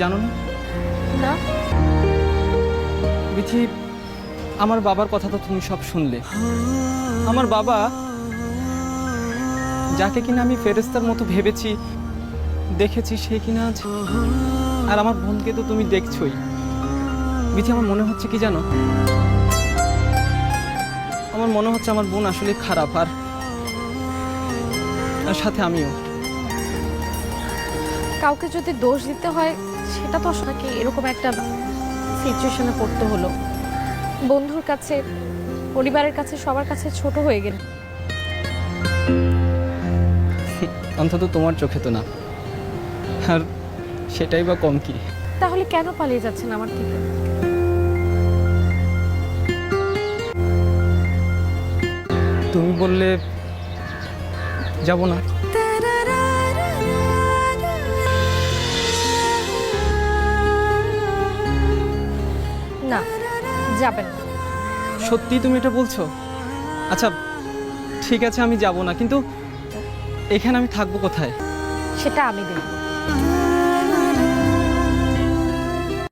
জানো না? না। বিথি, আমার বাবার কথা তো তুমি সব শুনলে। আমার বাবা, যাকে কিনা আমি ফেরেশতার মতো ভেবেছি, দেখেছি, সে কিনা আজ। আর আমার বোনকে তো তুমি দেখছোই। বিথি, আমার মনে হচ্ছে কি জানো, আমার মনে হচ্ছে আমার বোন আসলে খারাপ, আর সাথে আমিও। কাউকে যদি দোষ দিতে হয় সেটা তো আপনাকে এরকম একটা সিচুয়েশনে পড়তে হলো। বন্ধুর কাছে, পরিবারের কাছে, সবার কাছে ছোট হয়ে গেল। অন্তত তোমার চোখে তো না, আর সেটাই বা কম কি? তাহলে কেন পালিয়ে যাচ্ছেন আমার থেকে? তুমি বললে যাব না। না, যাবেন না। সত্যি তুমি এটা বলছো? আচ্ছা ঠিক আছে, আমি যাব না, কিন্তু এখানে আমি থাকবো কোথায়? সেটা আমি দেখব।